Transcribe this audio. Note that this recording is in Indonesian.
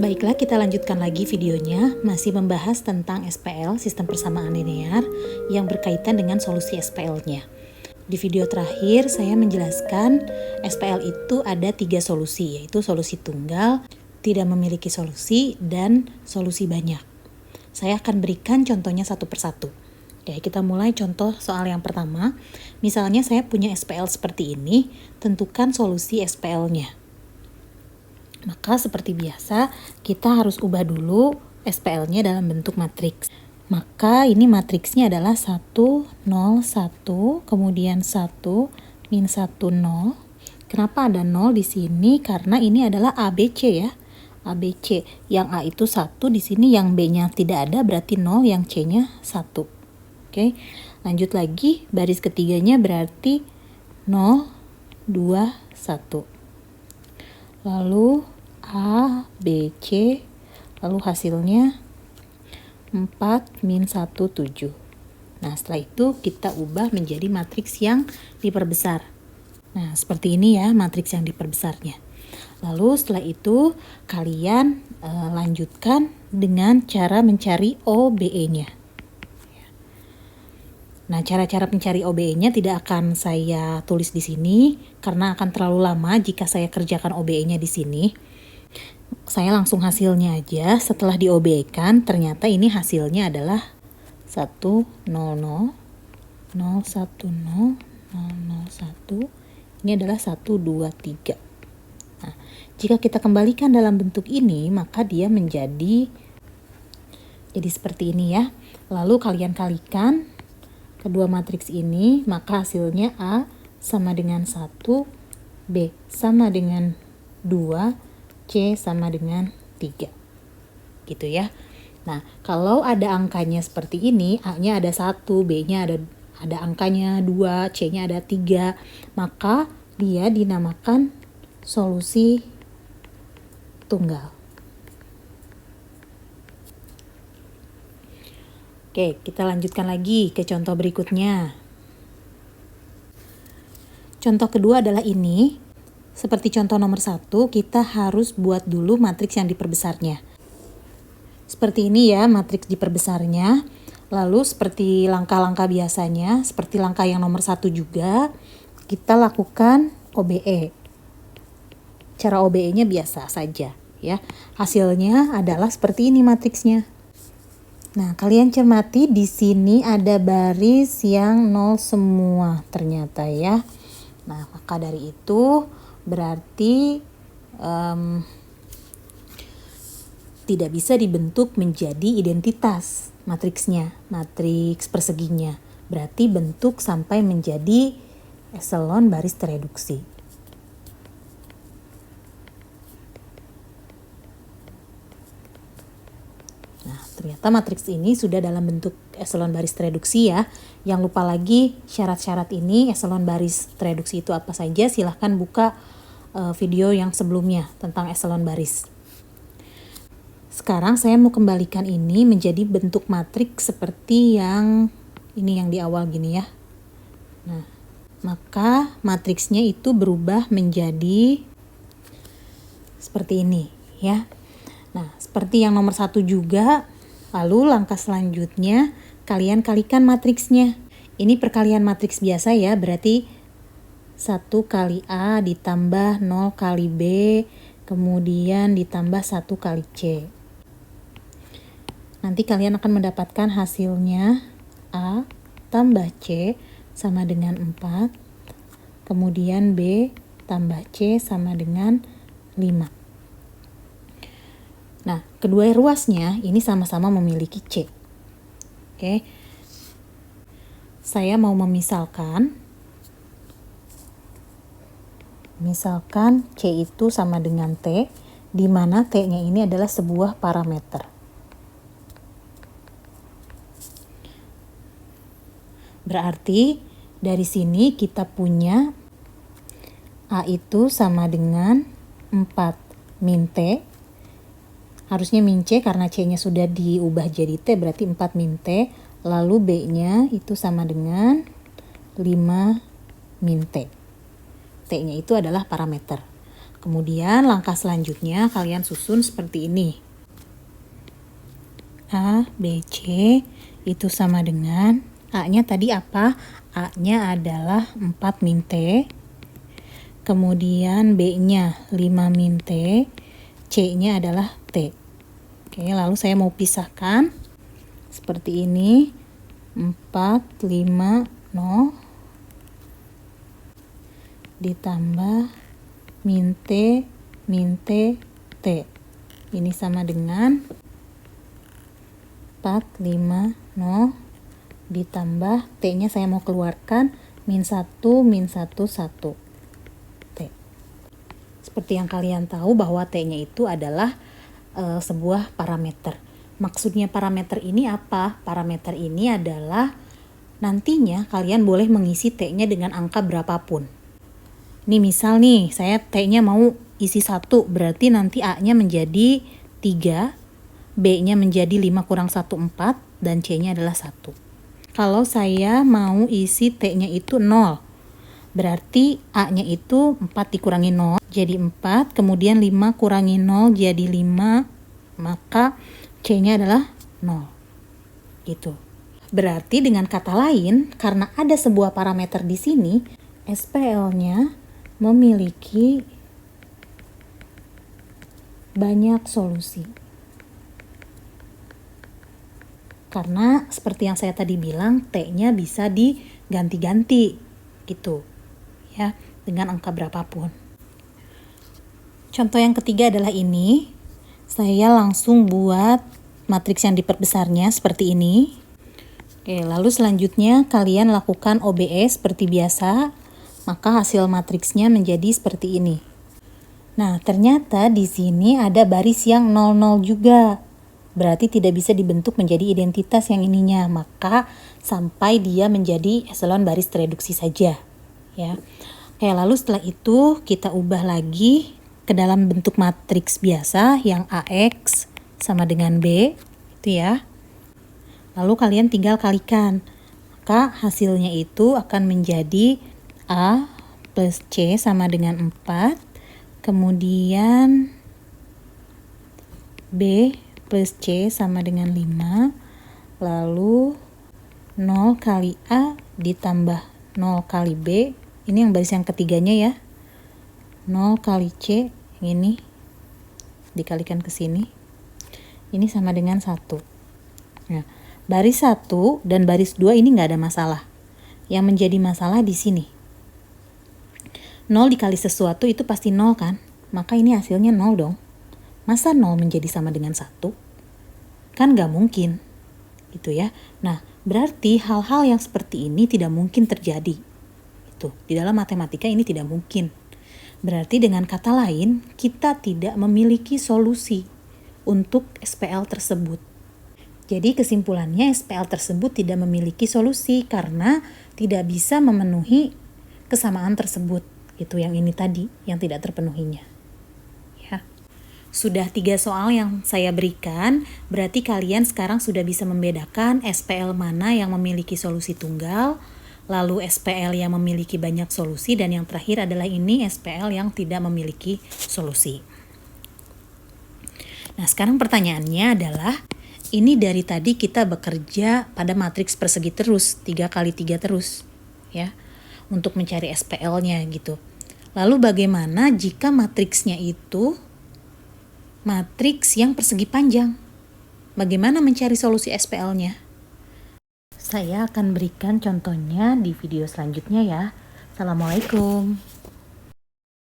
Baiklah, kita lanjutkan lagi videonya, masih membahas tentang SPL, sistem persamaan linear, yang berkaitan dengan solusi SPL-nya. Di video terakhir, saya menjelaskan SPL itu ada 3 solusi, yaitu solusi tunggal, tidak memiliki solusi, dan solusi banyak. Saya akan berikan contohnya satu persatu. Ya, kita mulai contoh soal yang pertama. Misalnya saya punya SPL seperti ini, tentukan solusi SPL-nya. Maka seperti biasa, kita harus ubah dulu SPL-nya dalam bentuk matriks. Maka ini matriksnya adalah 1, 0, 1, kemudian 1, min 1, 0. Kenapa ada 0 di sini? Karena ini adalah ABC ya. ABC, yang A itu 1, di sini yang B-nya tidak ada, berarti 0, yang C-nya 1. Oke, lanjut lagi, baris ketiganya berarti 0, 2, 1. Lalu A, B, C, lalu hasilnya 4, min 1, 7. Nah, setelah itu kita ubah menjadi matriks yang diperbesar. Nah, seperti ini ya matriks yang diperbesarnya. Lalu setelah itu kalian lanjutkan dengan cara mencari OBE-nya. Nah, cara-cara mencari OBE-nya tidak akan saya tulis di sini karena akan terlalu lama jika saya kerjakan OBE-nya di sini. Saya langsung hasilnya aja. Setelah di OBE-kan, ternyata ini hasilnya adalah 1, 0, 0, 0, 1, 0, 0, 0, 1. Ini adalah 1, 2, 3. Nah, jika kita kembalikan dalam bentuk ini, maka dia menjadi seperti ini ya. Lalu kalian kalikan kedua matriks ini, maka hasilnya A sama dengan 1, B sama dengan 2, C sama dengan 3. Gitu ya. Nah, kalau ada angkanya seperti ini, A-nya ada 1, B-nya ada angkanya 2, C-nya ada 3, maka dia dinamakan solusi tunggal. Oke, kita lanjutkan lagi ke contoh berikutnya. Contoh kedua adalah ini. Seperti contoh nomor 1, kita harus buat dulu matriks yang diperbesarnya. Seperti ini ya matriks diperbesarnya. Lalu seperti langkah-langkah biasanya, seperti langkah yang nomor 1 juga, kita lakukan OBE. Cara OBE-nya biasa saja ya. Hasilnya adalah seperti ini matriksnya. Nah, kalian cermati di sini ada baris yang 0 semua ternyata ya. Nah, maka dari itu berarti tidak bisa dibentuk menjadi identitas matriksnya, matriks perseginya. Berarti bentuk sampai menjadi eselon baris tereduksi. Nah, ternyata matriks ini sudah dalam bentuk eselon baris tereduksi ya. Yang lupa lagi syarat-syarat ini, eselon baris tereduksi itu apa saja, silahkan buka video yang sebelumnya tentang eselon baris. Sekarang saya mau kembalikan ini menjadi bentuk matriks seperti yang ini yang di awal gini ya. Nah, maka matriksnya itu berubah menjadi seperti ini ya. Nah, seperti yang nomor 1 juga. Lalu langkah selanjutnya kalian kalikan matriksnya. Ini perkalian matriks biasa ya, berarti 1 kali A ditambah 0 kali B, kemudian ditambah 1 kali C. Nanti kalian akan mendapatkan hasilnya A tambah C sama dengan 4, kemudian B tambah C sama dengan 5. Nah, kedua ruasnya ini sama-sama memiliki C. Oke. Saya mau memisalkan C itu sama dengan T, di mana T-nya ini adalah sebuah parameter. Berarti dari sini kita punya A itu sama dengan 4 min T. Harusnya min C karena C-nya sudah diubah jadi T, berarti 4 min T. Lalu B-nya itu sama dengan 5 min T. T-nya itu adalah parameter. Kemudian langkah selanjutnya kalian susun seperti ini. A, B, C itu sama dengan, A-nya tadi apa? A-nya adalah 4 min T. Kemudian B-nya 5 min T. C-nya adalah T. Oke, lalu saya mau pisahkan seperti ini. 4, 5, 0 ditambah min T, T. Ini sama dengan 4, 5, 0 ditambah T-nya saya mau keluarkan min 1, 1. T. Seperti yang kalian tahu bahwa T-nya itu adalah sebuah parameter. Maksudnya parameter ini apa? Parameter ini adalah nantinya kalian boleh mengisi T-nya dengan angka berapapun. Ini misal nih, saya T-nya mau isi 1, berarti nanti A-nya menjadi 3, B-nya menjadi 5 kurang 1, 4, dan C-nya adalah 1. Kalau saya mau isi T-nya itu 0, berarti A-nya itu 4 dikurangi 0, jadi 4, kemudian 5 kurangi 0 jadi 5, maka C-nya adalah 0. Gitu. Berarti dengan kata lain, karena ada sebuah parameter di sini, SPL-nya memiliki banyak solusi. Karena seperti yang saya tadi bilang, T-nya bisa diganti-ganti gitu. Ya, dengan angka berapapun. Contoh yang ketiga adalah ini. Saya langsung buat matriks yang diperbesarnya seperti ini. Oke, lalu selanjutnya kalian lakukan OBE seperti biasa, maka hasil matriksnya menjadi seperti ini. Nah, ternyata di sini ada baris yang 00 juga. Berarti tidak bisa dibentuk menjadi identitas yang ininya, maka sampai dia menjadi eselon baris tereduksi saja. Ya. Oke, lalu setelah itu kita ubah lagi ke dalam bentuk matriks biasa yang AX sama dengan B, itu ya. Lalu kalian tinggal kalikan, maka hasilnya itu akan menjadi A plus C sama dengan 4, kemudian B plus C sama dengan 5, lalu 0 kali A ditambah 0 kali B, ini yang baris yang ketiganya ya, 0 kali C, ini dikalikan ke sini, ini sama dengan 1. Nah, baris 1 dan baris 2 ini nggak ada masalah. Yang menjadi masalah di sini. 0 dikali sesuatu itu pasti 0 kan? Maka ini hasilnya 0 dong. Masa 0 menjadi sama dengan 1? Kan nggak mungkin. Gitu ya. Nah, berarti hal-hal yang seperti ini tidak mungkin terjadi. Itu. Di dalam matematika ini tidak mungkin. Berarti dengan kata lain, kita tidak memiliki solusi untuk SPL tersebut. Jadi kesimpulannya SPL tersebut tidak memiliki solusi karena tidak bisa memenuhi kesamaan tersebut. Itu yang ini tadi, yang tidak terpenuhinya. Ya. Sudah 3 soal yang saya berikan, berarti kalian sekarang sudah bisa membedakan SPL mana yang memiliki solusi tunggal, lalu SPL yang memiliki banyak solusi, dan yang terakhir adalah ini SPL yang tidak memiliki solusi. Nah, sekarang pertanyaannya adalah, ini dari tadi kita bekerja pada matriks persegi terus, 3 kali 3 terus, ya, untuk mencari SPL-nya gitu. Lalu bagaimana jika matriksnya itu matriks yang persegi panjang? Bagaimana mencari solusi SPL-nya? Saya akan berikan contohnya di video selanjutnya ya. Assalamualaikum.